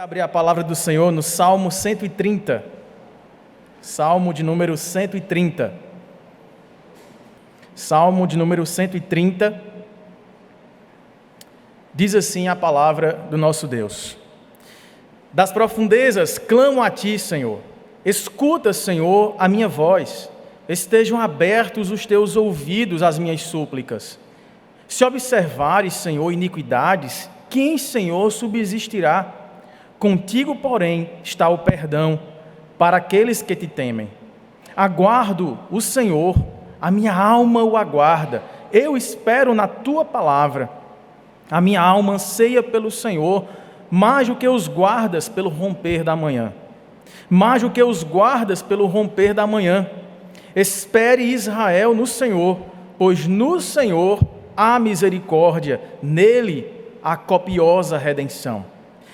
Abrir a palavra do Senhor no Salmo 130. Salmo de número 130. Salmo de número 130. Diz assim a palavra do nosso Deus: Das profundezas clamo a ti, Senhor. Escuta, Senhor, a minha voz. Estejam abertos os teus ouvidos às minhas súplicas. Se observares, Senhor, iniquidades, quem, Senhor, subsistirá? Contigo, porém, está o perdão para aqueles que te temem. Aguardo o Senhor, a minha alma o aguarda. Eu espero na tua palavra. A minha alma anseia pelo Senhor, mais do que os guardas pelo romper da manhã. Mais do que os guardas pelo romper da manhã. Espere Israel no Senhor, pois no Senhor há misericórdia, nele há copiosa redenção.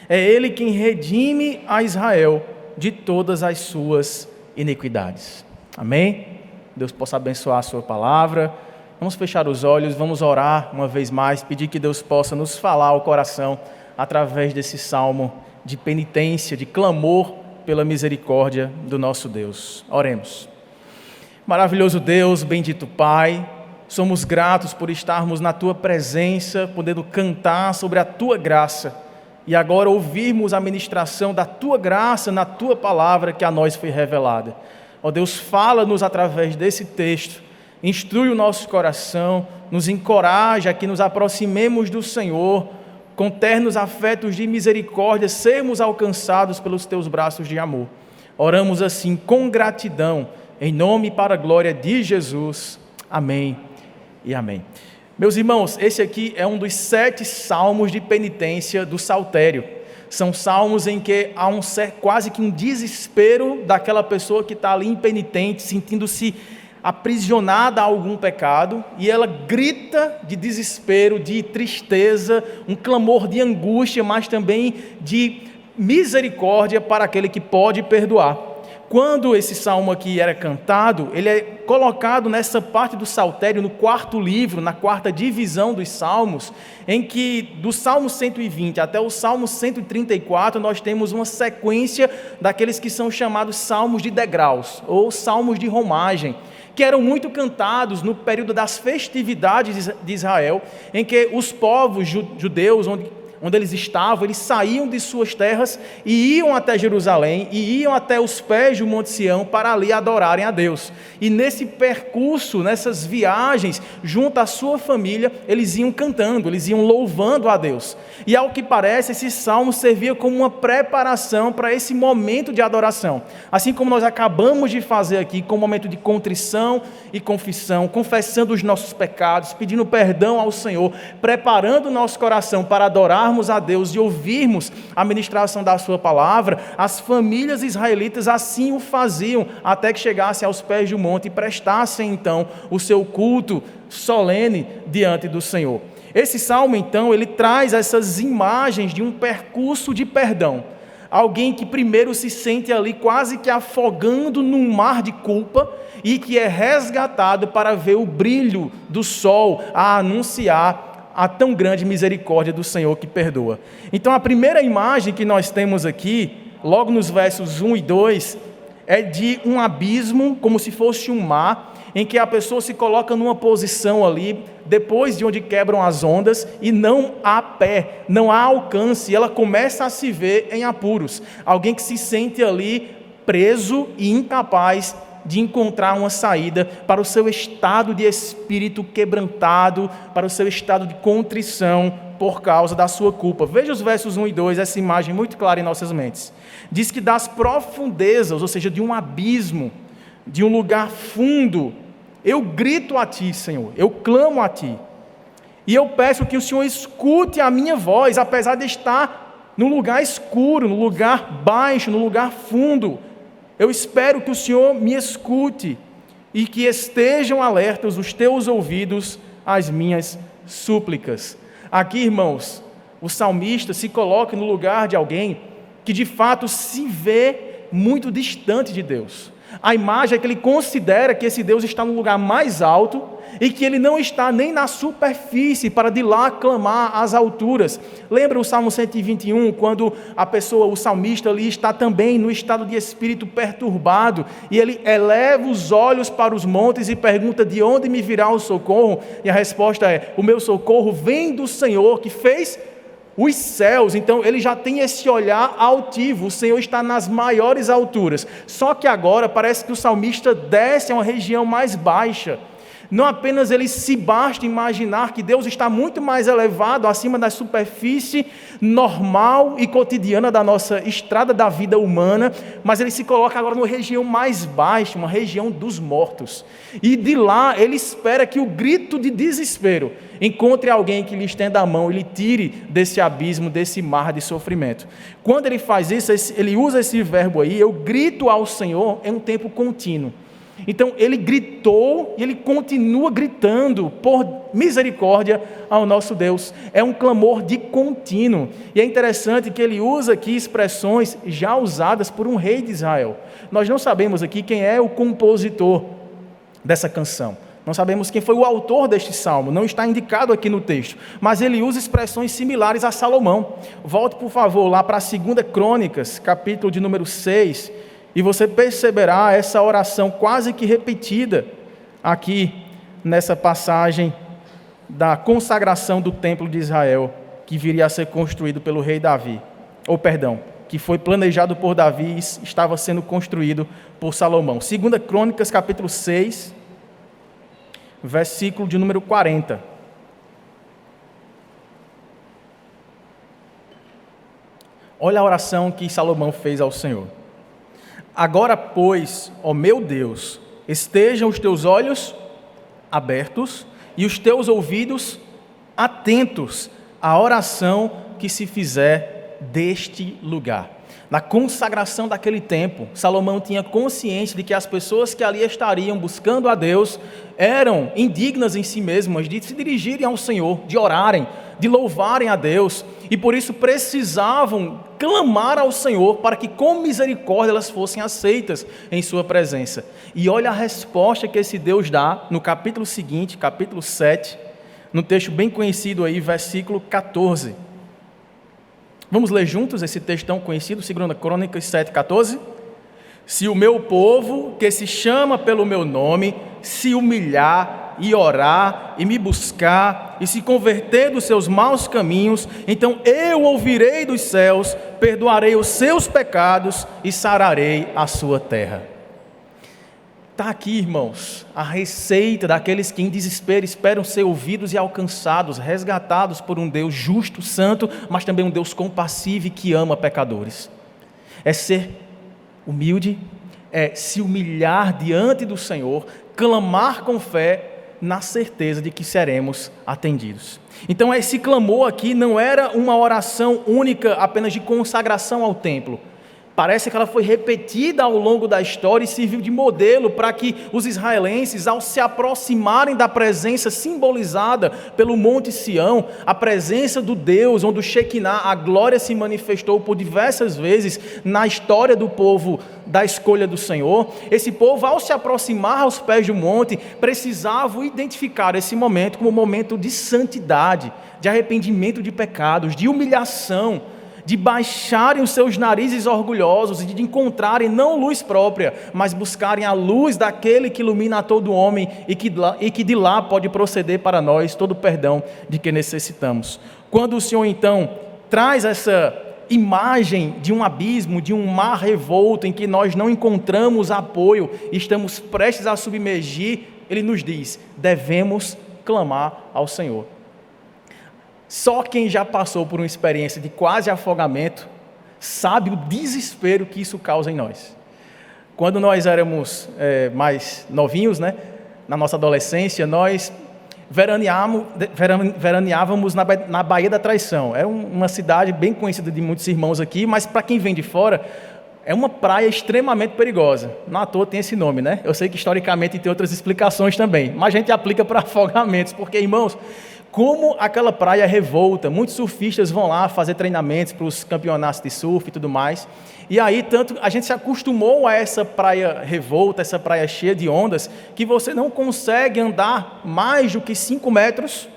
É Ele quem redime a Israel de todas as suas iniquidades. Amém? Deus possa abençoar a sua palavra. Vamos fechar os olhos, vamos orar uma vez mais, pedir que Deus possa nos falar ao coração através desse salmo de penitência, de clamor pela misericórdia do nosso Deus. Oremos. Maravilhoso Deus, bendito Pai, somos gratos por estarmos na Tua presença, podendo cantar sobre a Tua graça, e agora ouvirmos a ministração da Tua graça na Tua palavra que a nós foi revelada. Ó Deus, fala-nos através desse texto, instrui o nosso coração, nos encoraja a que nos aproximemos do Senhor, com ternos afetos de misericórdia, sermos alcançados pelos Teus braços de amor. Oramos assim com gratidão, em nome e para a glória de Jesus. Amém e amém. Meus irmãos, esse aqui é um dos 7 salmos de penitência do Saltério. São salmos em que há quase que um desespero daquela pessoa que está ali impenitente, sentindo-se aprisionada a algum pecado, e ela grita de desespero, de tristeza, um clamor de angústia, mas também de misericórdia para aquele que pode perdoar. Quando esse salmo aqui era cantado, ele é colocado nessa parte do Saltério, no 4º livro, na 4ª divisão dos salmos, em que do Salmo 120 até o Salmo 134, nós temos uma sequência daqueles que são chamados salmos de degraus, ou salmos de romagem, que eram muito cantados no período das festividades de Israel, em que os povos judeus, onde eles estavam, eles saíam de suas terras e iam até Jerusalém, e iam até os pés do Monte Sião para ali adorarem a Deus. E nesse percurso, nessas viagens, junto à sua família, eles iam cantando, eles iam louvando a Deus. E ao que parece, esse salmo servia como uma preparação para esse momento de adoração. Assim como nós acabamos de fazer aqui, com um momento de contrição e confissão, confessando os nossos pecados, pedindo perdão ao Senhor, preparando o nosso coração para adorar a Deus e ouvirmos a ministração da sua palavra. As famílias israelitas assim o faziam, até que chegassem aos pés do monte e prestassem então o seu culto solene diante do Senhor. Esse salmo então, ele traz essas imagens de um percurso de perdão. Alguém que primeiro se sente ali quase que afogando num mar de culpa e que é resgatado para ver o brilho do sol a anunciar a tão grande misericórdia do Senhor que perdoa. Então a primeira imagem que nós temos aqui, logo nos versos 1 e 2, é de um abismo, como se fosse um mar, em que a pessoa se coloca numa posição ali, depois de onde quebram as ondas, e não há pé, não há alcance, e ela começa a se ver em apuros. Alguém que se sente ali preso e incapaz de encontrar uma saída para o seu estado de espírito quebrantado, para o seu estado de contrição por causa da sua culpa. Veja os versos 1 e 2, essa imagem muito clara em nossas mentes. Diz que das profundezas, ou seja, de um abismo, de um lugar fundo, eu grito a ti, Senhor, eu clamo a ti. E eu peço que o Senhor escute a minha voz, apesar de estar no lugar escuro, no lugar baixo, no lugar fundo. Eu espero que o Senhor me escute e que estejam alertas os teus ouvidos às minhas súplicas. Aqui, irmãos, o salmista se coloca no lugar de alguém que de fato se vê muito distante de Deus. A imagem é que ele considera que esse Deus está no lugar mais alto e que ele não está nem na superfície para de lá clamar às alturas. Lembra o Salmo 121, quando o salmista ali está também no estado de espírito perturbado e ele eleva os olhos para os montes e pergunta: de onde me virá o socorro? E a resposta é: o meu socorro vem do Senhor que fez os céus. Então ele já tem esse olhar altivo, o Senhor está nas maiores alturas. Só que agora parece que o salmista desce a uma região mais baixa. Não apenas ele se basta imaginar que Deus está muito mais elevado, acima da superfície normal e cotidiana da nossa estrada da vida humana, mas ele se coloca agora numa região mais baixa, uma região dos mortos. E de lá ele espera que o grito de desespero encontre alguém que lhe estenda a mão e lhe tire desse abismo, desse mar de sofrimento. Quando ele faz isso, ele usa esse verbo aí: eu grito ao Senhor, é um tempo contínuo. Então ele gritou e ele continua gritando por misericórdia ao nosso Deus. É um clamor de contínuo. E é interessante que ele usa aqui expressões já usadas por um rei de Israel. Nós não sabemos aqui quem é o compositor dessa canção. Não sabemos quem foi o autor deste salmo, não está indicado aqui no texto, mas ele usa expressões similares a Salomão. Volte, por favor, lá para 2 Crônicas, capítulo de número 6, e você perceberá essa oração quase que repetida aqui nessa passagem da consagração do templo de Israel, que viria a ser construído pelo rei Davi, que foi planejado por Davi e estava sendo construído por Salomão. 2 Crônicas, capítulo 6, versículo de número 40. Olha a oração que Salomão fez ao Senhor. Agora, pois, ó meu Deus, estejam os teus olhos abertos e os teus ouvidos atentos à oração que se fizer deste lugar. Na consagração daquele tempo, Salomão tinha consciência de que as pessoas que ali estariam buscando a Deus eram indignas em si mesmas de se dirigirem ao Senhor, de orarem, de louvarem a Deus, e por isso precisavam clamar ao Senhor para que com misericórdia elas fossem aceitas em sua presença. E olha a resposta que esse Deus dá no capítulo seguinte, capítulo 7, no texto bem conhecido aí, versículo 14. Vamos ler juntos esse texto tão conhecido, 2 Crônicas 7,14? Se o meu povo, que se chama pelo meu nome, se humilhar e orar e me buscar e se converter dos seus maus caminhos, então eu ouvirei dos céus, perdoarei os seus pecados e sararei a sua terra. Está aqui, irmãos, a receita daqueles que em desespero esperam ser ouvidos e alcançados, resgatados por um Deus justo, santo, mas também um Deus compassivo e que ama pecadores. É ser humilde, é se humilhar diante do Senhor, clamar com fé, na certeza de que seremos atendidos. Então esse clamor aqui não era uma oração única apenas de consagração ao templo. Parece que ela foi repetida ao longo da história e serviu de modelo para que os israelenses, ao se aproximarem da presença simbolizada pelo Monte Sião, a presença do Deus, onde o Shekinah, a glória se manifestou por diversas vezes na história do povo da escolha do Senhor, esse povo, ao se aproximar aos pés do monte, precisava identificar esse momento como um momento de santidade, de arrependimento de pecados, de humilhação, de baixarem os seus narizes orgulhosos e de encontrarem não luz própria, mas buscarem a luz daquele que ilumina a todo homem e que de lá pode proceder para nós todo o perdão de que necessitamos. Quando o Senhor então traz essa imagem de um abismo, de um mar revolto em que nós não encontramos apoio e estamos prestes a submergir, Ele nos diz: devemos clamar ao Senhor. Só quem já passou por uma experiência de quase afogamento sabe o desespero que isso causa em nós. Quando nós éramos mais novinhos, né, na nossa adolescência, nós veraneávamos na Baía da Traição. É uma cidade bem conhecida de muitos irmãos aqui, mas para quem vem de fora, é uma praia extremamente perigosa. Não à toa tem esse nome, né? Eu sei que historicamente tem outras explicações também, mas a gente aplica para afogamentos, porque, irmãos, como aquela praia é revolta. Muitos surfistas vão lá fazer treinamentos para os campeonatos de surf e tudo mais. E aí, tanto a gente se acostumou a essa praia revolta, essa praia cheia de ondas, que você não consegue andar mais do que 5 metros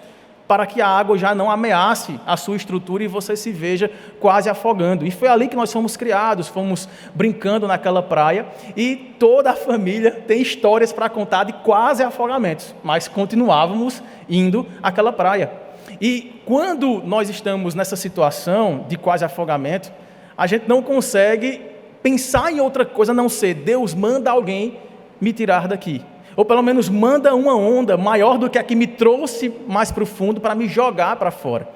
para que a água já não ameace a sua estrutura e você se veja quase afogando. E foi ali que nós fomos criados, fomos brincando naquela praia, e toda a família tem histórias para contar de quase afogamentos, mas continuávamos indo àquela praia. E quando nós estamos nessa situação de quase afogamento, a gente não consegue pensar em outra coisa a não ser: Deus, manda alguém me tirar daqui. Ou pelo menos manda uma onda maior do que a que me trouxe mais para o fundo para me jogar para fora.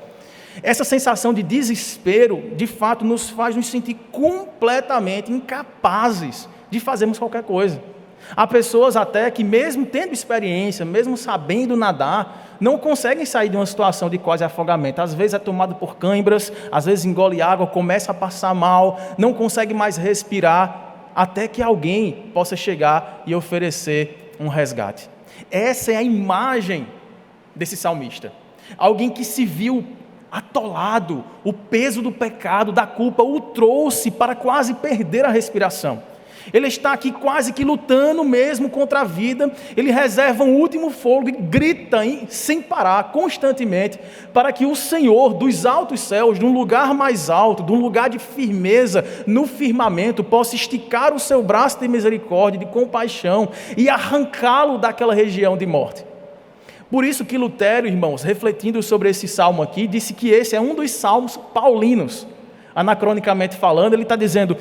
Essa sensação de desespero, de fato, nos faz nos sentir completamente incapazes de fazermos qualquer coisa. Há pessoas até que, mesmo tendo experiência, mesmo sabendo nadar, não conseguem sair de uma situação de quase afogamento. Às vezes é tomado por cãibras, às vezes engole água, começa a passar mal, não consegue mais respirar, até que alguém possa chegar e oferecer um resgate. Essa é a imagem desse salmista. Alguém que se viu atolado, o peso do pecado, da culpa, o trouxe para quase perder a respiração. Ele está aqui quase que lutando mesmo contra a vida, ele reserva um último fôlego e grita sem parar, constantemente, para que o Senhor dos altos céus, de um lugar mais alto, de um lugar de firmeza no firmamento, possa esticar o seu braço de misericórdia, de compaixão, e arrancá-lo daquela região de morte. Por isso que Lutero, irmãos, refletindo sobre esse salmo aqui, disse que esse é um dos salmos paulinos. Anacronicamente falando, ele está dizendo,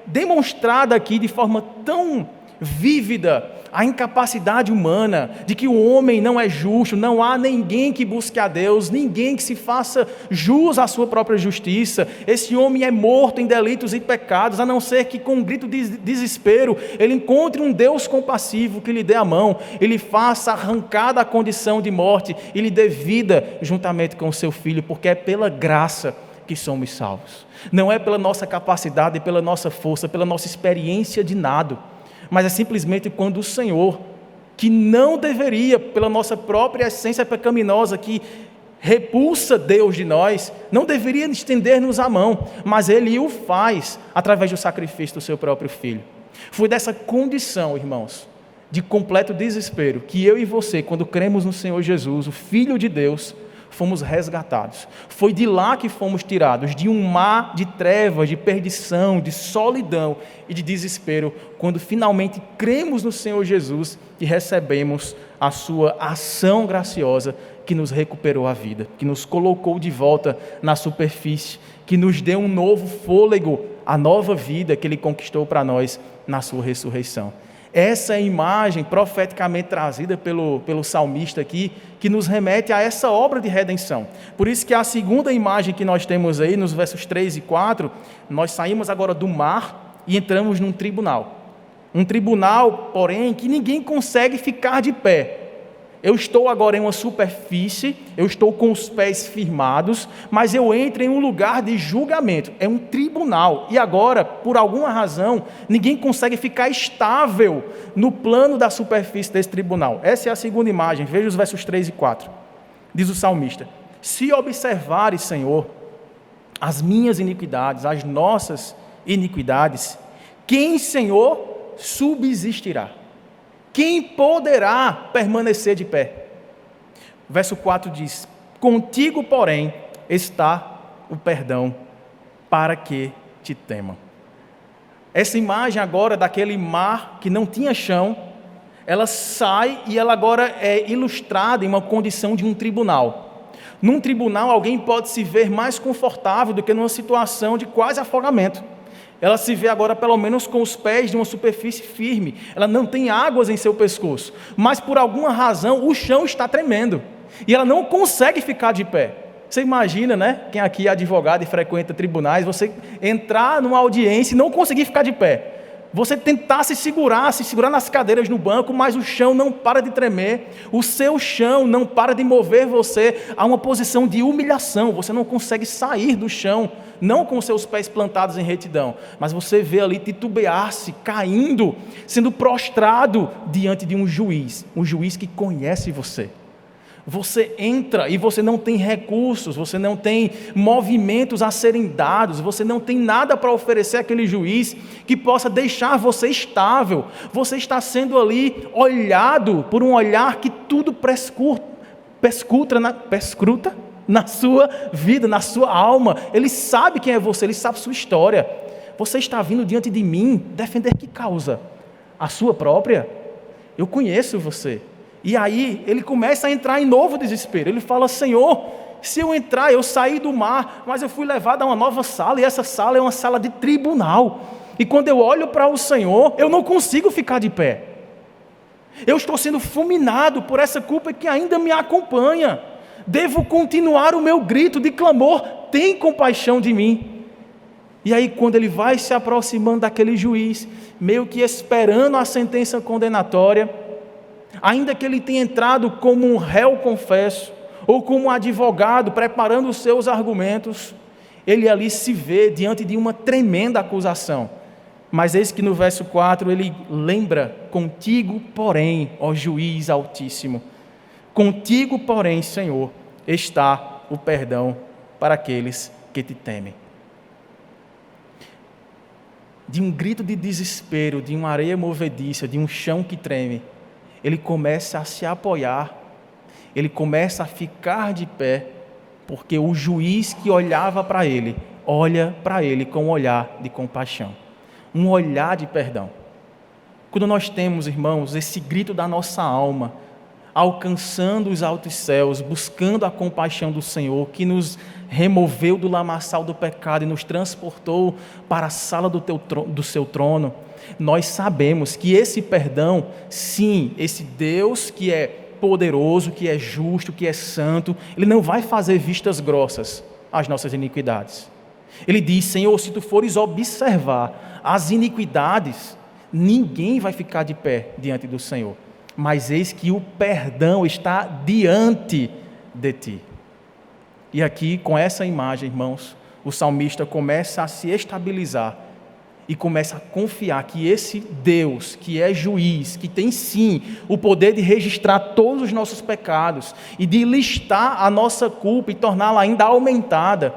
demonstrada aqui de forma tão vívida a incapacidade humana, de que o homem não é justo, não há ninguém que busque a Deus, ninguém que se faça jus à sua própria justiça. Esse homem é morto em delitos e pecados, a não ser que com um grito de desespero ele encontre um Deus compassivo que lhe dê a mão, ele faça arrancar da condição de morte e lhe dê vida juntamente com o seu filho, porque é pela graça que somos salvos. Não é pela nossa capacidade, pela nossa força, pela nossa experiência de nado, mas é simplesmente quando o Senhor, que não deveria, pela nossa própria essência pecaminosa, que repulsa Deus de nós, não deveria estender-nos a mão, mas Ele o faz através do sacrifício do seu próprio Filho. Foi dessa condição, irmãos, de completo desespero, que eu e você, quando cremos no Senhor Jesus, o Filho de Deus, fomos resgatados. Foi de lá que fomos tirados, de um mar de trevas, de perdição, de solidão e de desespero, quando finalmente cremos no Senhor Jesus e recebemos a sua ação graciosa que nos recuperou a vida, que nos colocou de volta na superfície, que nos deu um novo fôlego, a nova vida que Ele conquistou para nós na sua ressurreição. Essa é a imagem profeticamente trazida pelo salmista aqui, que nos remete a essa obra de redenção. Por isso que a segunda imagem que nós temos aí, nos versos 3 e 4, nós saímos agora do mar e entramos num tribunal. Um tribunal, porém, que ninguém consegue ficar de pé. Eu estou agora em uma superfície, eu estou com os pés firmados, mas eu entro em um lugar de julgamento, é um tribunal. E agora, por alguma razão, ninguém consegue ficar estável no plano da superfície desse tribunal. Essa é a segunda imagem, veja os versos 3 e 4. Diz o salmista: se observares, Senhor, as minhas iniquidades, as nossas iniquidades, quem, Senhor, subsistirá? Quem poderá permanecer de pé? Verso 4 diz: contigo, porém, está o perdão, para que te temam. Essa imagem agora daquele mar que não tinha chão, ela sai e ela agora é ilustrada em uma condição de um tribunal. Num tribunal, alguém pode se ver mais confortável do que numa situação de quase afogamento. Ela se vê agora pelo menos com os pés de uma superfície firme. Ela não tem águas em seu pescoço, mas por alguma razão o chão está tremendo e ela não consegue ficar de pé. Você imagina, né? Quem aqui é advogado e frequenta tribunais, você entrar numa audiência e não conseguir ficar de pé. Você tentar se segurar nas cadeiras no banco, mas o chão não para de tremer, o seu chão não para de mover você a uma posição de humilhação. Você não consegue sair do chão, não com seus pés plantados em retidão, mas você vê ali titubear-se, caindo, sendo prostrado diante de um juiz que conhece você. Você entra e você não tem recursos, você não tem movimentos a serem dados, você não tem nada para oferecer àquele juiz que possa deixar você estável. Você está sendo ali olhado por um olhar que tudo perscruta na sua vida, na sua alma. Ele sabe quem é você, ele sabe sua história. Você está vindo diante de mim defender que causa? A sua própria? Eu conheço você. E aí ele começa a entrar em novo desespero. Ele fala: Senhor, se eu entrar, eu saí do mar, mas eu fui levado a uma nova sala, e essa sala é uma sala de tribunal. E quando eu olho para o Senhor, eu não consigo ficar de pé. Eu estou sendo fulminado por essa culpa que ainda me acompanha. Devo continuar o meu grito de clamor: tem compaixão de mim. E aí, quando ele vai se aproximando daquele juiz, meio que esperando a sentença condenatória, ainda que ele tenha entrado como um réu confesso, ou como um advogado preparando os seus argumentos, ele ali se vê diante de uma tremenda acusação. Mas eis que no verso 4 ele lembra: contigo, porém, ó juiz altíssimo, contigo, porém, Senhor, está o perdão para aqueles que te temem. De um grito de desespero, de uma areia movediça, de um chão que treme, ele começa a se apoiar, ele começa a ficar de pé, porque o juiz que olhava para ele, olha para ele com um olhar de compaixão, um olhar de perdão. Quando nós temos, irmãos, esse grito da nossa alma, alcançando os altos céus, buscando a compaixão do Senhor, que nos removeu do lamaçal do pecado e nos transportou para a sala do seu trono, nós sabemos que esse perdão, sim, esse Deus que é poderoso, que é justo, que é santo, Ele não vai fazer vistas grossas às nossas iniquidades. Ele diz: Senhor, se tu fores observar as iniquidades, ninguém vai ficar de pé diante do Senhor. Mas eis que o perdão está diante de ti. E aqui, com essa imagem, irmãos, o salmista começa a se estabilizar e começa a confiar que esse Deus, que é juiz, que tem sim o poder de registrar todos os nossos pecados e de listar a nossa culpa e torná-la ainda aumentada,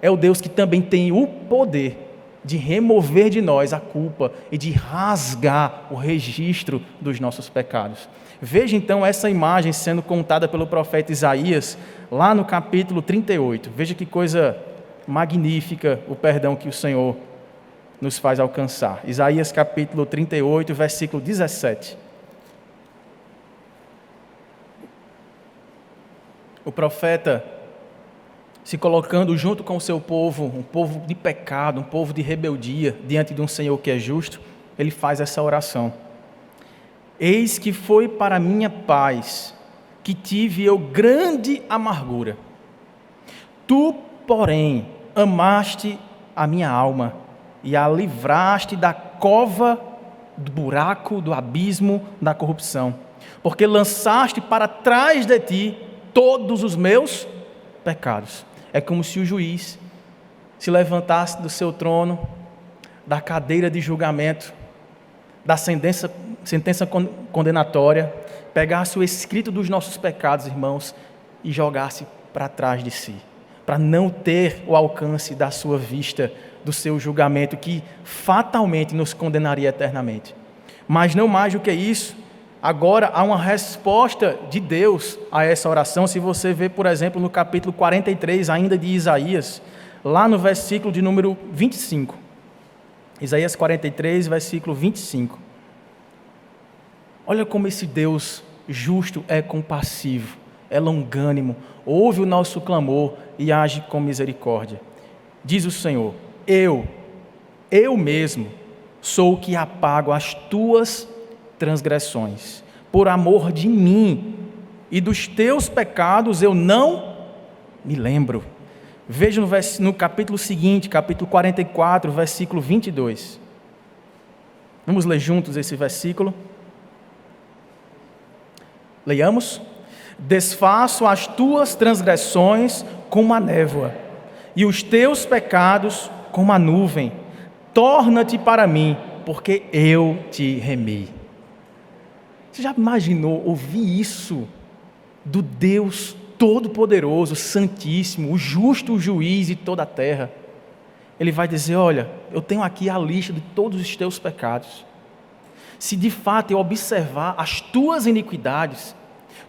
é o Deus que também tem o poder de remover de nós a culpa e de rasgar o registro dos nossos pecados. Veja então essa imagem sendo contada pelo profeta Isaías, lá no capítulo 38. Veja que coisa magnífica o perdão que o Senhor nos faz alcançar. Isaías capítulo 38, versículo 17. O profeta, se colocando junto com o seu povo, um povo de pecado, um povo de rebeldia, diante de um Senhor que é justo, ele faz essa oração: eis que foi para minha paz que tive eu grande amargura. Tu, porém, amaste a minha alma e a livraste da cova, do buraco, do abismo, da corrupção, porque lançaste para trás de ti todos os meus pecados. É como se o juiz se levantasse do seu trono, da cadeira de julgamento, da sentença condenatória, pegasse o escrito dos nossos pecados, irmãos, e jogasse para trás de si, para não ter o alcance da sua vista, do seu julgamento, que fatalmente nos condenaria eternamente. Mas não mais do que isso, agora há uma resposta de Deus a essa oração. Se você ver, por exemplo, no capítulo 43, ainda de Isaías, lá no versículo de número 25. Isaías 43, versículo 25. Olha como esse Deus justo é compassivo, é longânimo, ouve o nosso clamor e age com misericórdia. Diz o Senhor: eu mesmo sou o que apago as tuas transgressões, por amor de mim, e dos teus pecados eu não me lembro. Veja no capítulo seguinte, capítulo 44, versículo 22. Vamos ler juntos esse versículo? Leiamos: desfaço as tuas transgressões como a névoa, e os teus pecados como a nuvem. Torna-te para mim, porque eu te remi. Você já imaginou ouvir isso do Deus Todo-Poderoso, Santíssimo, o justo juiz de toda a terra. Ele vai dizer: olha, eu tenho aqui a lista de todos os teus pecados. Se de fato eu observar as tuas iniquidades,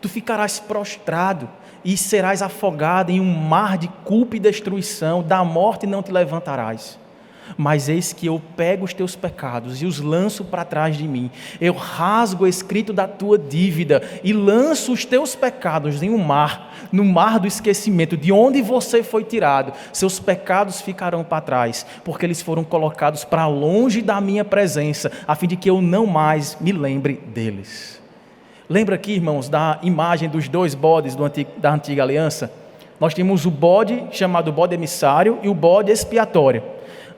tu ficarás prostrado e serás afogado em um mar de culpa e destruição, da morte não te levantarás. Mas eis que eu pego os teus pecados e os lanço para trás de mim. Eu rasgo o escrito da tua dívida e lanço os teus pecados em um mar, no mar do esquecimento, de onde você foi tirado. Seus pecados ficarão para trás, porque eles foram colocados para longe da minha presença, a fim de que eu não mais me lembre deles. Lembra aqui, irmãos, da imagem dos dois bodes da antiga aliança? Nós tínhamos o bode chamado bode emissário e o bode expiatório.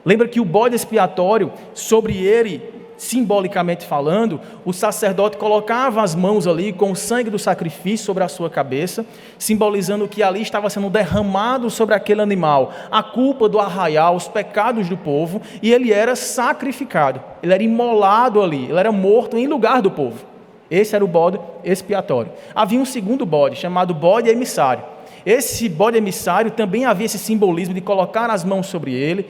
Lembra que o bode expiatório, sobre ele, simbolicamente falando, o sacerdote colocava as mãos ali com o sangue do sacrifício sobre a sua cabeça, simbolizando que ali estava sendo derramado sobre aquele animal a culpa do arraial, os pecados do povo, e ele era sacrificado, ele era imolado ali, ele era morto em lugar do povo. Esse era o bode expiatório. Havia um segundo bode, chamado bode emissário. Esse bode emissário também havia esse simbolismo de colocar as mãos sobre ele,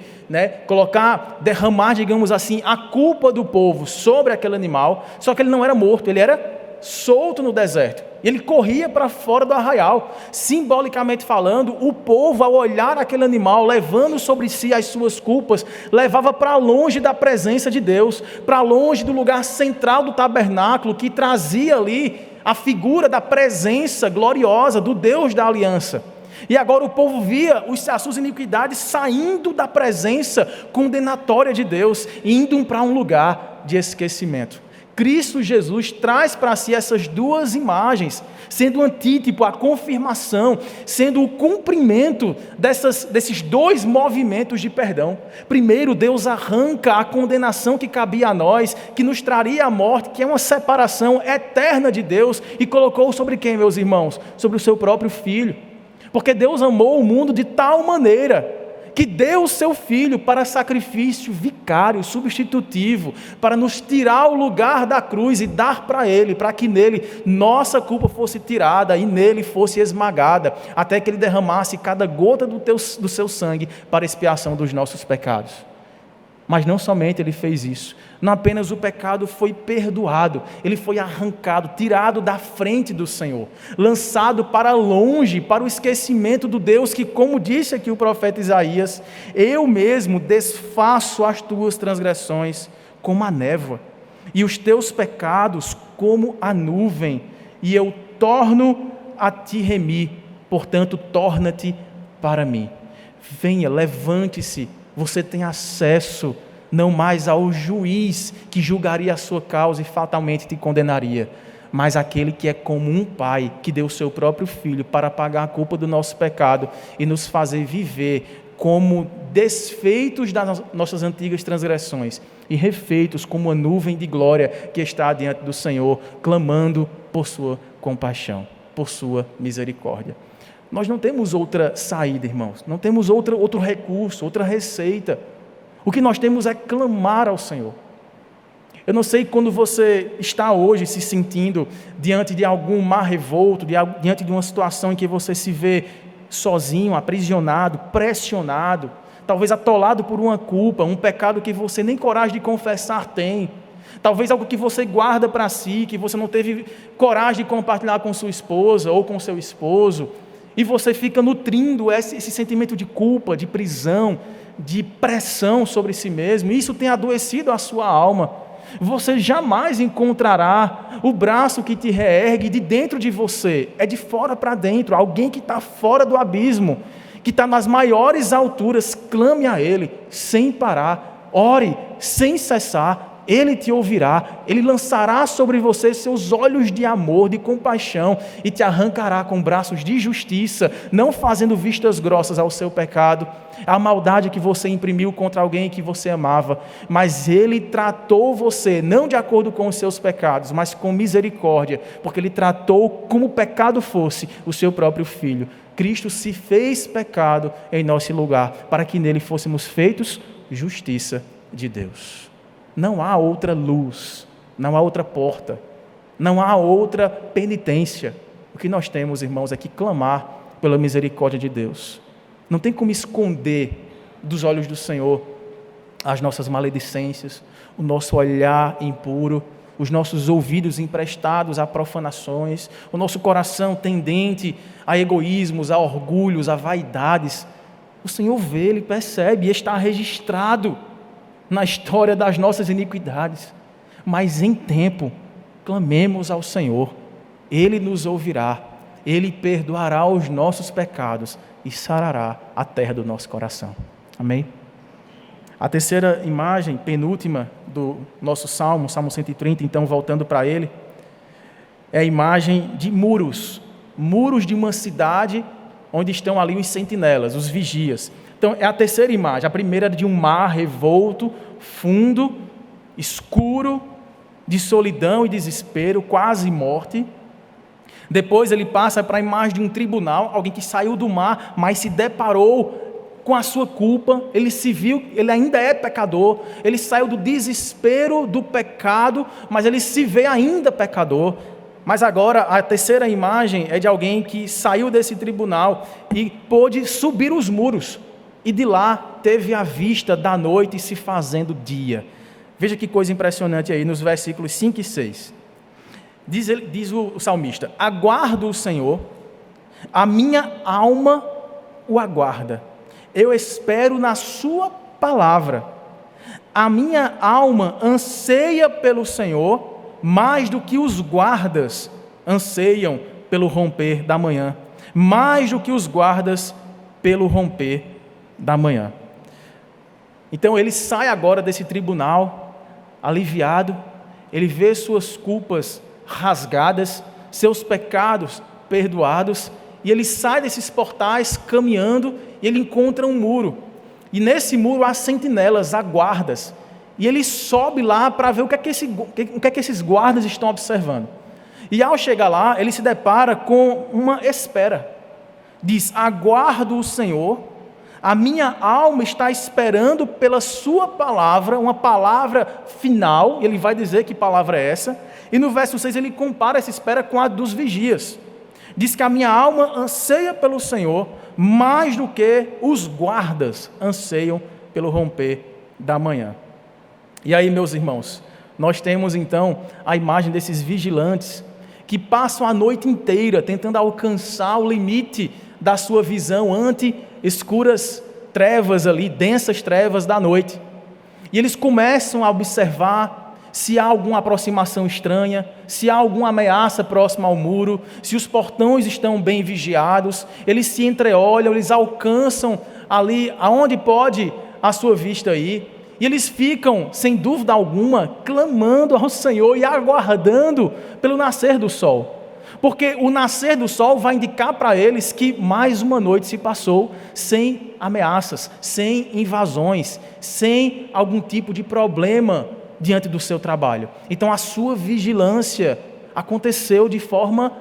derramar, digamos assim, a culpa do povo sobre aquele animal, só que ele não era morto, ele era solto no deserto, e ele corria para fora do arraial. Simbolicamente falando, o povo, ao olhar aquele animal, levando sobre si as suas culpas, levava para longe da presença de Deus, para longe do lugar central do tabernáculo, que trazia ali a figura da presença gloriosa do Deus da aliança. E agora o povo via as suas iniquidades saindo da presença condenatória de Deus, indo para um lugar de esquecimento. Cristo Jesus traz para si essas duas imagens, sendo o antítipo, a confirmação, sendo o cumprimento desses dois movimentos de perdão. Primeiro, Deus arranca a condenação que cabia a nós, que nos traria a morte, que é uma separação eterna de Deus, e colocou sobre quem, meus irmãos? Sobre o seu próprio Filho. Porque Deus amou o mundo de tal maneira que deu o seu Filho para sacrifício vicário, substitutivo, para nos tirar o lugar da cruz e dar para Ele, para que nele nossa culpa fosse tirada e nele fosse esmagada, até que Ele derramasse cada gota do seu sangue para expiação dos nossos pecados. Mas não somente Ele fez isso, não apenas o pecado foi perdoado, ele foi arrancado, tirado da frente do Senhor, lançado para longe, para o esquecimento do Deus que, como disse aqui o profeta Isaías, eu mesmo desfaço as tuas transgressões como a névoa, e os teus pecados como a nuvem, e eu torno a te remir, portanto torna-te para mim. Venha, levante-se, você tem acesso não mais ao juiz que julgaria a sua causa e fatalmente te condenaria, mas aquele que é como um pai que deu o seu próprio filho para pagar a culpa do nosso pecado e nos fazer viver como desfeitos das nossas antigas transgressões e refeitos como uma nuvem de glória que está diante do Senhor, clamando por sua compaixão, por sua misericórdia. Nós não temos outra saída, irmãos, não temos outro recurso, outra receita. O que nós temos é clamar ao Senhor. Eu não sei quando você está hoje se sentindo diante de algum mar revolto, diante de uma situação em que você se vê sozinho, aprisionado, pressionado, talvez atolado por uma culpa, um pecado que você nem coragem de confessar tem, talvez algo que você guarda para si, que você não teve coragem de compartilhar com sua esposa ou com seu esposo, e você fica nutrindo esse sentimento de culpa, de prisão, de pressão sobre si mesmo, e isso tem adoecido a sua alma. Você jamais encontrará o braço que te reergue de dentro de você, é de fora para dentro, alguém que está fora do abismo, que está nas maiores alturas. Clame a Ele sem parar, ore sem cessar, Ele te ouvirá, Ele lançará sobre você seus olhos de amor, de compaixão, e te arrancará com braços de justiça, não fazendo vistas grossas ao seu pecado, à maldade que você imprimiu contra alguém que você amava, mas Ele tratou você, não de acordo com os seus pecados, mas com misericórdia, porque Ele tratou como o pecado fosse o seu próprio Filho. Cristo se fez pecado em nosso lugar, para que nele fôssemos feitos justiça de Deus. Não há outra luz, não há outra porta, não há outra penitência. O que nós temos, irmãos, é que clamar pela misericórdia de Deus. Não tem como esconder dos olhos do Senhor as nossas maledicências, o nosso olhar impuro, os nossos ouvidos emprestados a profanações, o nosso coração tendente a egoísmos, a orgulhos, a vaidades. O Senhor vê, Ele percebe e está registrado na história das nossas iniquidades. Mas em tempo, clamemos ao Senhor, Ele nos ouvirá, Ele perdoará os nossos pecados e sarará a terra do nosso coração. Amém? A terceira imagem, penúltima do nosso Salmo 130, então voltando para ele, é a imagem de muros de uma cidade onde estão ali os sentinelas, os vigias. Então é a terceira imagem. A primeira é de um mar revolto, fundo, escuro, de solidão e desespero, quase morte. Depois ele passa para a imagem de um tribunal, alguém que saiu do mar, mas se deparou com a sua culpa, ele se viu, ele ainda é pecador, ele saiu do desespero do pecado, mas ele se vê ainda pecador. Mas agora a terceira imagem é de alguém que saiu desse tribunal e pôde subir os muros, e de lá teve a vista da noite se fazendo dia. Veja que coisa impressionante aí nos versículos 5 e 6. Diz o salmista: aguardo o Senhor, a minha alma o aguarda. Eu espero na sua palavra. A minha alma anseia pelo Senhor, mais do que os guardas anseiam pelo romper da manhã. Mais do que os guardas pelo romper da manhã. Então ele sai agora desse tribunal, aliviado, ele vê suas culpas rasgadas, seus pecados perdoados, e ele sai desses portais caminhando, e ele encontra um muro, e nesse muro há sentinelas, há guardas, e ele sobe lá para ver o que é que esses guardas estão observando. E ao chegar lá, ele se depara com uma espera. Diz: aguardo o Senhor, a minha alma está esperando pela sua palavra, uma palavra final, e ele vai dizer que palavra é essa, e no verso 6 ele compara essa espera com a dos vigias. Diz que a minha alma anseia pelo Senhor, mais do que os guardas anseiam pelo romper da manhã. E aí, meus irmãos, nós temos então a imagem desses vigilantes que passam a noite inteira tentando alcançar o limite da sua visão ante escuras trevas ali, densas trevas da noite. E eles começam a observar se há alguma aproximação estranha, se há alguma ameaça próxima ao muro, se os portões estão bem vigiados. Eles se entreolham, eles alcançam ali aonde pode a sua vista ir, e eles ficam, sem dúvida alguma, clamando ao Senhor e aguardando pelo nascer do sol, porque o nascer do sol vai indicar para eles que mais uma noite se passou sem ameaças, sem invasões, sem algum tipo de problema diante do seu trabalho. Então a sua vigilância aconteceu de forma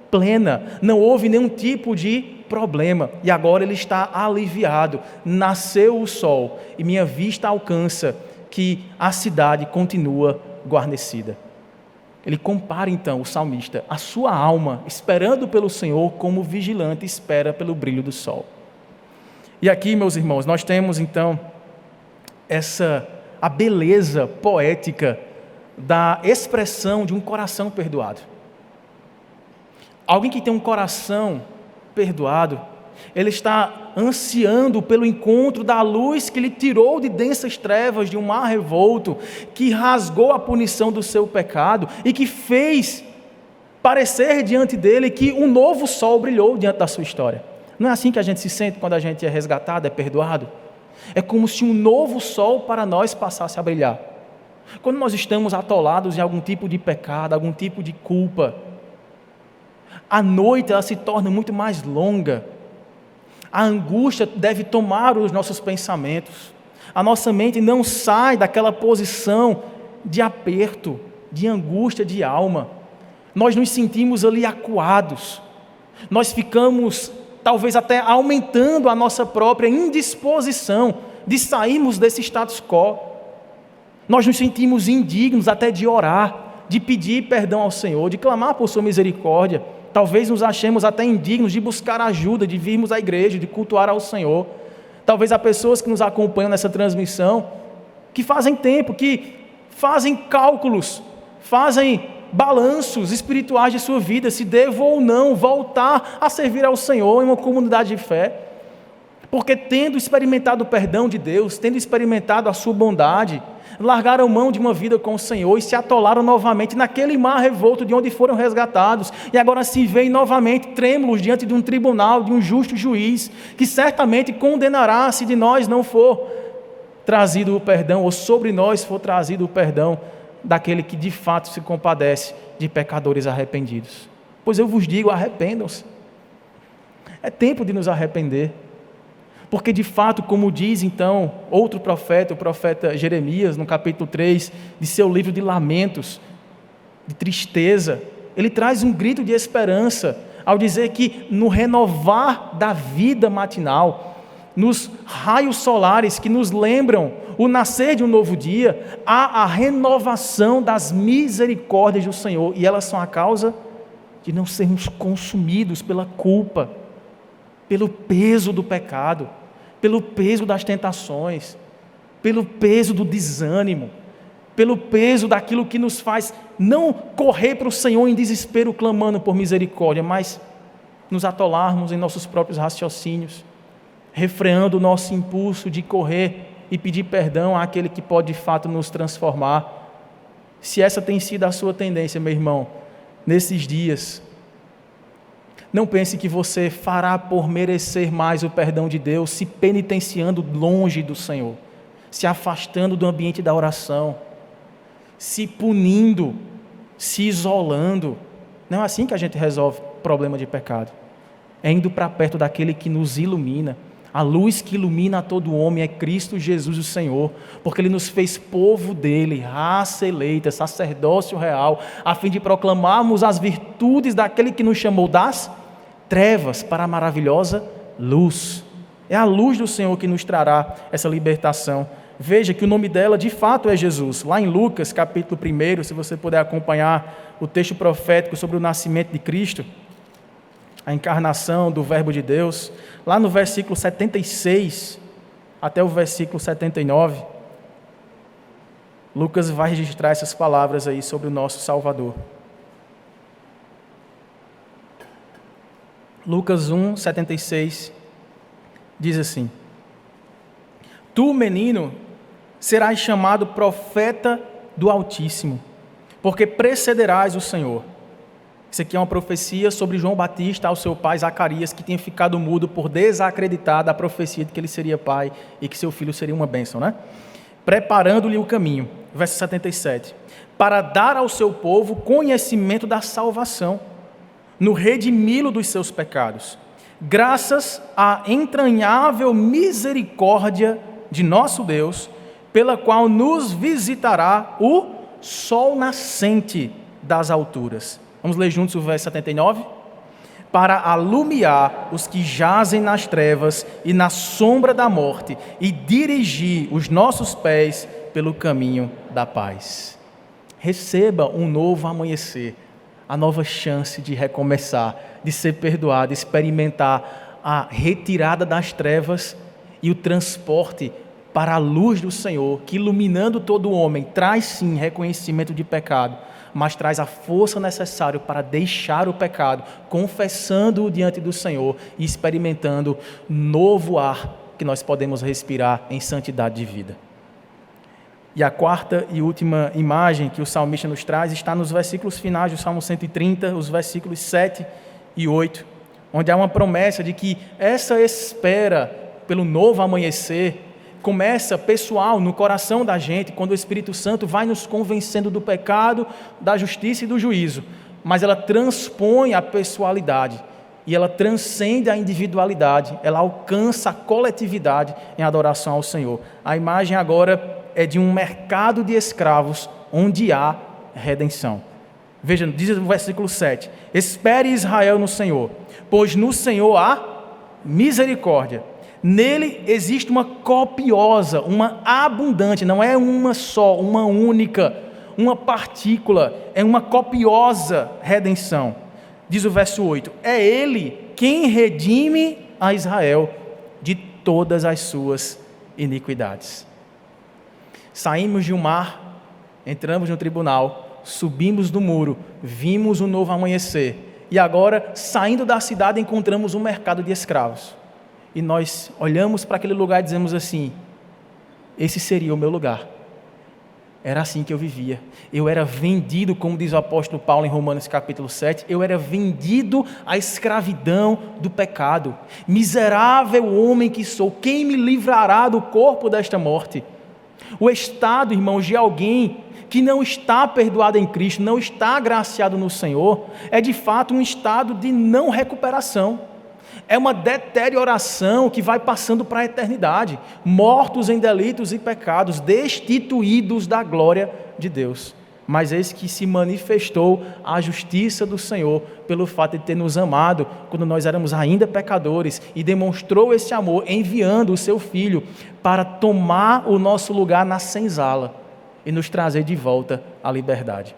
plena, não houve nenhum tipo de problema, e agora ele está aliviado. Nasceu o sol e minha vista alcança que a cidade continua guarnecida. Ele compara então, o salmista, a sua alma esperando pelo Senhor como o vigilante espera pelo brilho do sol. E aqui, meus irmãos, nós temos então a beleza poética da expressão de um coração perdoado. Alguém que tem um coração perdoado, ele está ansiando pelo encontro da luz que lhe tirou de densas trevas de um mar revolto, que rasgou a punição do seu pecado e que fez parecer diante dele que um novo sol brilhou diante da sua história. Não é assim que a gente se sente quando a gente é resgatado, é perdoado? É como se um novo sol para nós passasse a brilhar. Quando nós estamos atolados em algum tipo de pecado, algum tipo de culpa, a noite ela se torna muito mais longa. A angústia deve tomar os nossos pensamentos. A nossa mente não sai daquela posição de aperto, de angústia de alma. Nós nos sentimos ali acuados. Nós ficamos talvez até aumentando a nossa própria indisposição de sairmos desse status quo. Nós nos sentimos indignos até de orar, de pedir perdão ao Senhor, de clamar por sua misericórdia. Talvez nos achemos até indignos de buscar ajuda, de virmos à igreja, de cultuar ao Senhor. Talvez há pessoas que nos acompanham nessa transmissão, que fazem tempo, que fazem cálculos, fazem balanços espirituais de sua vida, se devo ou não voltar a servir ao Senhor em uma comunidade de fé. Porque tendo experimentado o perdão de Deus, tendo experimentado a sua bondade, largaram mão de uma vida com o Senhor e se atolaram novamente naquele mar revolto de onde foram resgatados, e agora se veem novamente trêmulos diante de um tribunal, de um justo juiz, que certamente condenará se de nós não for trazido o perdão, ou sobre nós for trazido o perdão daquele que de fato se compadece de pecadores arrependidos. Pois eu vos digo, arrependam-se. É tempo de nos arrepender. Porque de fato, como diz então outro profeta, o profeta Jeremias, no capítulo 3 de seu livro de lamentos, de tristeza, ele traz um grito de esperança ao dizer que no renovar da vida matinal, nos raios solares que nos lembram o nascer de um novo dia, há a renovação das misericórdias do Senhor, e elas são a causa de não sermos consumidos pela culpa, pelo peso do pecado, pelo peso das tentações, pelo peso do desânimo, pelo peso daquilo que nos faz não correr para o Senhor em desespero clamando por misericórdia, mas nos atolarmos em nossos próprios raciocínios, refreando o nosso impulso de correr e pedir perdão àquele que pode de fato nos transformar. Se essa tem sido a sua tendência, meu irmão, nesses dias, não pense que você fará por merecer mais o perdão de Deus se penitenciando longe do Senhor, se afastando do ambiente da oração, se punindo, se isolando. Não é assim que a gente resolve problema de pecado. É indo para perto daquele que nos ilumina. A luz que ilumina a todo homem é Cristo Jesus o Senhor, porque Ele nos fez povo dele, raça eleita, sacerdócio real, a fim de proclamarmos as virtudes daquele que nos chamou das trevas para a maravilhosa luz. É a luz do Senhor que nos trará essa libertação. Veja que o nome dela de fato é Jesus. Lá em Lucas capítulo 1, se você puder acompanhar o texto profético sobre o nascimento de Cristo, a encarnação do Verbo de Deus, lá no versículo 76 até o versículo 79, Lucas vai registrar essas palavras aí sobre o nosso Salvador. Lucas 1, 76, diz assim: Tu, menino, serás chamado profeta do Altíssimo, porque precederás o Senhor. Isso aqui é uma profecia sobre João Batista ao seu pai Zacarias, que tinha ficado mudo por desacreditar da profecia de que ele seria pai e que seu filho seria uma bênção, né? Preparando-lhe o caminho, verso 77, para dar ao seu povo conhecimento da salvação, no redimi-lo dos seus pecados, graças à entranhável misericórdia de nosso Deus, pela qual nos visitará o sol nascente das alturas. Vamos ler juntos o verso 79? Para alumiar os que jazem nas trevas e na sombra da morte, e dirigir os nossos pés pelo caminho da paz. Receba um novo amanhecer, a nova chance de recomeçar, de ser perdoado, de experimentar a retirada das trevas e o transporte para a luz do Senhor, que iluminando todo o homem, traz sim reconhecimento de pecado, mas traz a força necessária para deixar o pecado, confessando-o diante do Senhor e experimentando novo ar que nós podemos respirar em santidade de vida. E a quarta e última imagem que o salmista nos traz está nos versículos finais do Salmo 130, os versículos 7 e 8, onde há uma promessa de que essa espera pelo novo amanhecer começa pessoal no coração da gente, quando o Espírito Santo vai nos convencendo do pecado, da justiça e do juízo, mas ela transpõe a pessoalidade e ela transcende a individualidade, ela alcança a coletividade em adoração ao Senhor. A imagem agora é de um mercado de escravos onde há redenção. Veja, diz o versículo 7, espere Israel no Senhor, pois no Senhor há misericórdia. Nele existe uma copiosa, uma abundante, não é uma só, uma única, uma partícula, é uma copiosa redenção. Diz o verso 8: é Ele quem redime a Israel de todas as suas iniquidades. Saímos de um mar, entramos no tribunal, subimos do muro, vimos um novo amanhecer, e agora, saindo da cidade, encontramos um mercado de escravos. E nós olhamos para aquele lugar e dizemos assim: esse seria o meu lugar. Era assim que eu vivia. Eu era vendido, como diz o apóstolo Paulo em Romanos capítulo 7, eu era vendido à escravidão do pecado. Miserável homem que sou, quem me livrará do corpo desta morte? O estado, irmãos, de alguém que não está perdoado em Cristo, não está agraciado no Senhor, é de fato um estado de não recuperação. É uma deterioração que vai passando para a eternidade, mortos em delitos e pecados, destituídos da glória de Deus. Mas eis que se manifestou a justiça do Senhor pelo fato de ter nos amado quando nós éramos ainda pecadores, e demonstrou esse amor enviando o seu Filho para tomar o nosso lugar na senzala e nos trazer de volta à liberdade.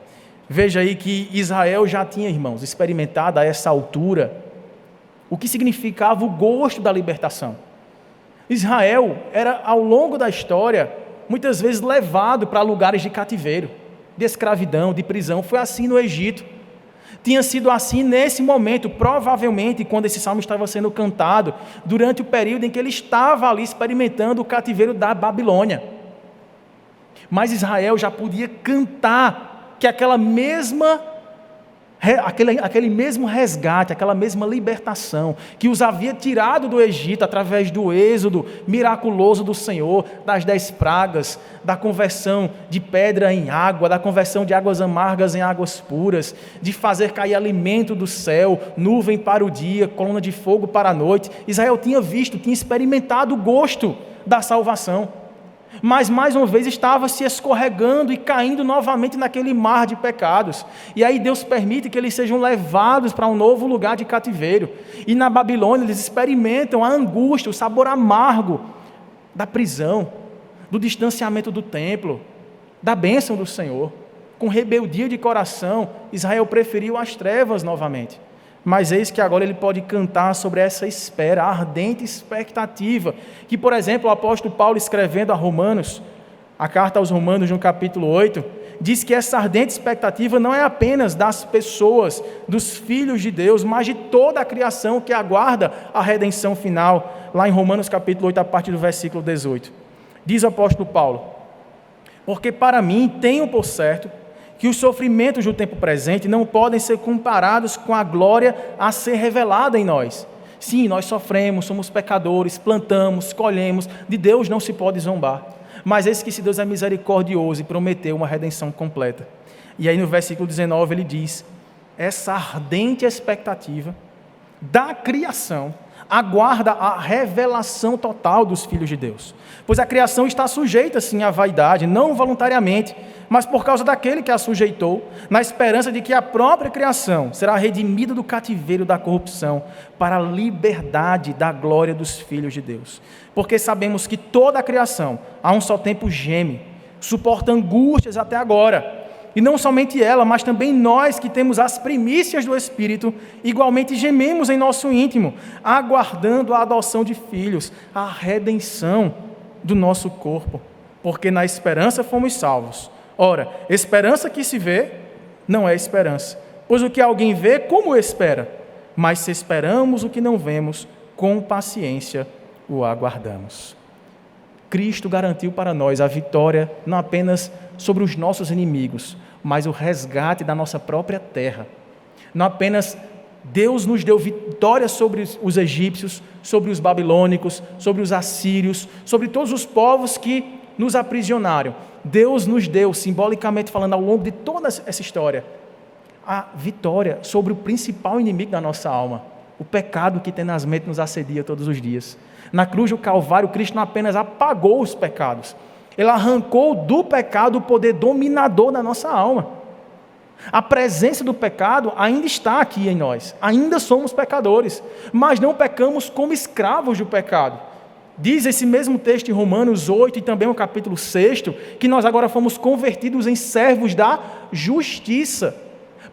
Veja aí que Israel já tinha, irmãos, experimentado a essa altura o que significava o gosto da libertação. Israel era, ao longo da história, muitas vezes levado para lugares de cativeiro, de escravidão, de prisão. Foi assim no Egito. Tinha sido assim nesse momento, provavelmente, quando esse salmo estava sendo cantado, durante o período em que ele estava ali experimentando o cativeiro da Babilônia. Mas Israel já podia cantar que aquele mesmo resgate, aquela mesma libertação que os havia tirado do Egito através do êxodo miraculoso do Senhor, das 10 pragas, da conversão de pedra em água, da conversão de águas amargas em águas puras, de fazer cair alimento do céu, nuvem para o dia, coluna de fogo para a noite. Israel tinha visto, tinha experimentado o gosto da salvação, mas mais uma vez estava se escorregando e caindo novamente naquele mar de pecados. E aí Deus permite que eles sejam levados para um novo lugar de cativeiro. E na Babilônia eles experimentam a angústia, o sabor amargo da prisão, do distanciamento do templo, da bênção do Senhor. Com rebeldia de coração, Israel preferiu as trevas novamente. Mas eis que agora ele pode cantar sobre essa espera, a ardente expectativa, que, por exemplo, o apóstolo Paulo, escrevendo a Romanos, a carta aos Romanos, no capítulo 8, diz que essa ardente expectativa não é apenas das pessoas, dos filhos de Deus, mas de toda a criação que aguarda a redenção final, lá em Romanos capítulo 8, a partir do versículo 18. Diz o apóstolo Paulo: porque para mim tenho por certo que os sofrimentos do tempo presente não podem ser comparados com a glória a ser revelada em nós. Sim, nós sofremos, somos pecadores, plantamos, colhemos, de Deus não se pode zombar. Mas eis que se Deus é misericordioso e prometeu uma redenção completa. E aí no versículo 19 ele diz: essa ardente expectativa da criação aguarda a revelação total dos filhos de Deus. Pois a criação está sujeita, sim, à vaidade, não voluntariamente, mas por causa daquele que a sujeitou, na esperança de que a própria criação será redimida do cativeiro da corrupção para a liberdade da glória dos filhos de Deus. Porque sabemos que toda a criação, a um só tempo, geme, suporta angústias até agora. E não somente ela, mas também nós que temos as primícias do Espírito, igualmente gememos em nosso íntimo, aguardando a adoção de filhos, a redenção do nosso corpo. Porque na esperança fomos salvos. Ora, esperança que se vê não é esperança, pois o que alguém vê, como espera? Mas se esperamos o que não vemos, com paciência o aguardamos. Cristo garantiu para nós a vitória não apenas sobre os nossos inimigos, mas o resgate da nossa própria terra. Não apenas Deus nos deu vitória sobre os egípcios, sobre os babilônicos, sobre os assírios, sobre todos os povos que nos aprisionaram. Deus nos deu, simbolicamente falando, ao longo de toda essa história, a vitória sobre o principal inimigo da nossa alma, o pecado que tenazmente nos assedia todos os dias. Na cruz do Calvário, Cristo não apenas apagou os pecados, Ele arrancou do pecado o poder dominador da nossa alma. A presença do pecado ainda está aqui em nós, ainda somos pecadores, mas não pecamos como escravos do pecado. Diz esse mesmo texto em Romanos 8 e também no capítulo 6, que nós agora fomos convertidos em servos da justiça.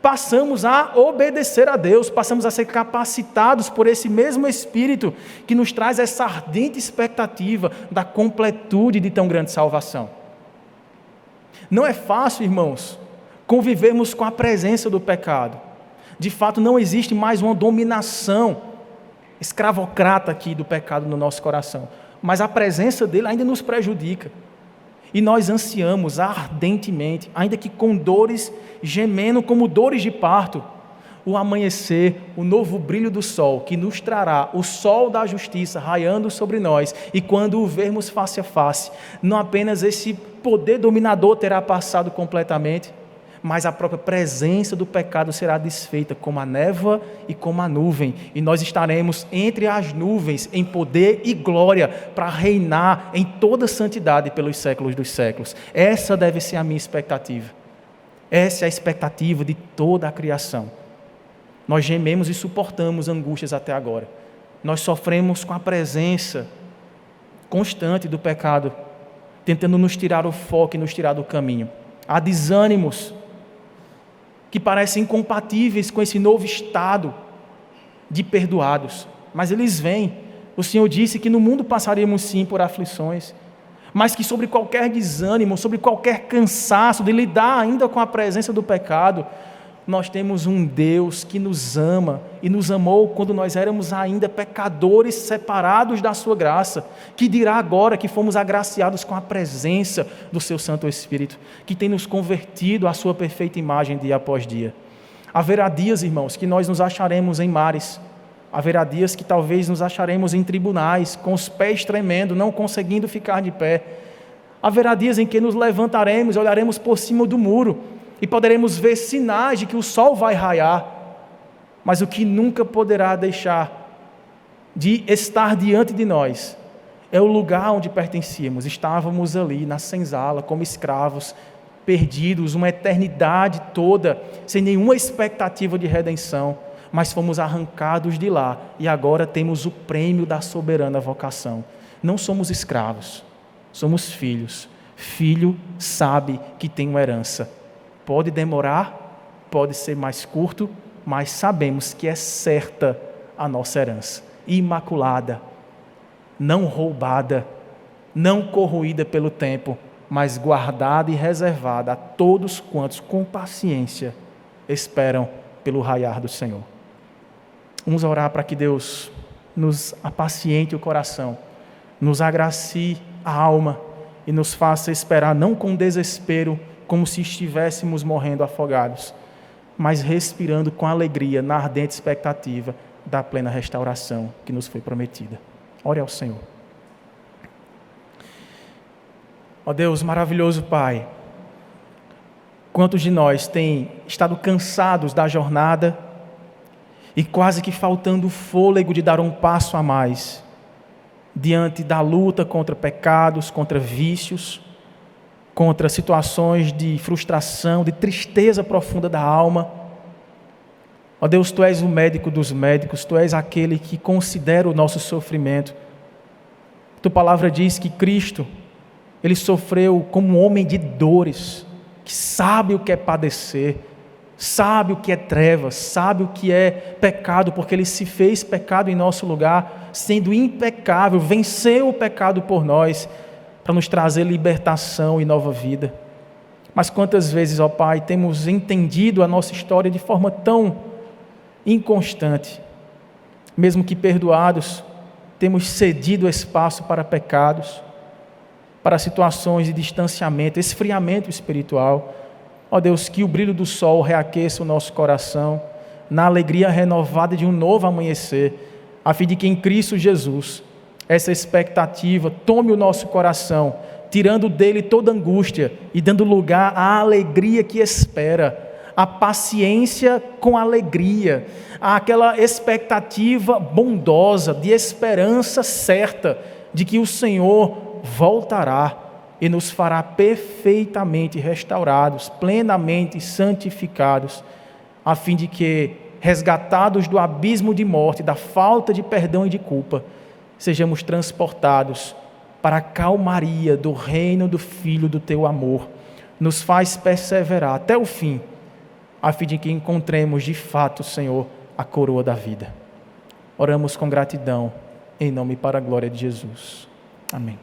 Passamos a obedecer a Deus, passamos a ser capacitados por esse mesmo Espírito que nos traz essa ardente expectativa da completude de tão grande salvação. Não é fácil, irmãos, convivermos com a presença do pecado. De fato, não existe mais uma dominação escravocrata aqui do pecado no nosso coração, mas a presença dele ainda nos prejudica. E nós ansiamos ardentemente, ainda que com dores, gemendo como dores de parto, o amanhecer, o novo brilho do sol, que nos trará o sol da justiça raiando sobre nós, e quando o vermos face a face, não apenas esse poder dominador terá passado completamente, mas a própria presença do pecado será desfeita como a névoa e como a nuvem, e nós estaremos entre as nuvens em poder e glória para reinar em toda santidade pelos séculos dos séculos. Essa deve ser a minha expectativa. Essa é a expectativa de toda a criação. Nós gememos e suportamos angústias até agora. Nós sofremos com a presença constante do pecado, tentando nos tirar o foco e nos tirar do caminho. Há desânimos que parecem incompatíveis com esse novo estado de perdoados, mas eles vêm. O Senhor disse que no mundo passaríamos sim por aflições, mas que sobre qualquer desânimo, sobre qualquer cansaço de lidar ainda com a presença do pecado, nós temos um Deus que nos ama e nos amou quando nós éramos ainda pecadores separados da sua graça, que dirá agora que fomos agraciados com a presença do seu Santo Espírito, que tem nos convertido à sua perfeita imagem dia após dia. Haverá dias, irmãos, que nós nos acharemos em mares, haverá dias que talvez nos acharemos em tribunais, com os pés tremendo, não conseguindo ficar de pé. Haverá dias em que nos levantaremos, olharemos por cima do muro, e poderemos ver sinais de que o sol vai raiar, mas o que nunca poderá deixar de estar diante de nós é o lugar onde pertencíamos. Estávamos ali na senzala como escravos, perdidos, uma eternidade toda, sem nenhuma expectativa de redenção, mas fomos arrancados de lá e agora temos o prêmio da soberana vocação. Não somos escravos, somos filhos. Filho sabe que tem uma herança. Pode demorar, pode ser mais curto, mas sabemos que é certa a nossa herança, imaculada, não roubada, não corroída pelo tempo, mas guardada e reservada a todos quantos com paciência esperam pelo raiar do Senhor. Vamos orar para que Deus nos apaciente o coração, nos agracie a alma e nos faça esperar não com desespero, como se estivéssemos morrendo afogados, mas respirando com alegria na ardente expectativa da plena restauração que nos foi prometida. Ore ao Senhor. Ó Deus, maravilhoso Pai, quantos de nós têm estado cansados da jornada e quase que faltando o fôlego de dar um passo a mais diante da luta contra pecados, contra vícios, contra situações de frustração, de tristeza profunda da alma. Ó Deus, Tu és o médico dos médicos, Tu és aquele que considera o nosso sofrimento. Tua palavra diz que Cristo, Ele sofreu como um homem de dores, que sabe o que é padecer, sabe o que é trevas, sabe o que é pecado, porque Ele se fez pecado em nosso lugar, sendo impecável, venceu o pecado por nós, para nos trazer libertação e nova vida. Mas quantas vezes, ó Pai, temos entendido a nossa história de forma tão inconstante, mesmo que perdoados, temos cedido espaço para pecados, para situações de distanciamento, esfriamento espiritual. Ó Deus, que o brilho do sol reaqueça o nosso coração, na alegria renovada de um novo amanhecer, a fim de que em Cristo Jesus, essa expectativa tome o nosso coração, tirando dele toda angústia e dando lugar à alegria que espera, à paciência com alegria, àquela expectativa bondosa, de esperança certa, de que o Senhor voltará e nos fará perfeitamente restaurados, plenamente santificados, a fim de que, resgatados do abismo de morte, da falta de perdão e de culpa, sejamos transportados para a calmaria do reino do Filho do Teu amor. Nos faz perseverar até o fim, a fim de que encontremos de fato, Senhor, a coroa da vida. Oramos com gratidão, em nome e para a glória de Jesus. Amém.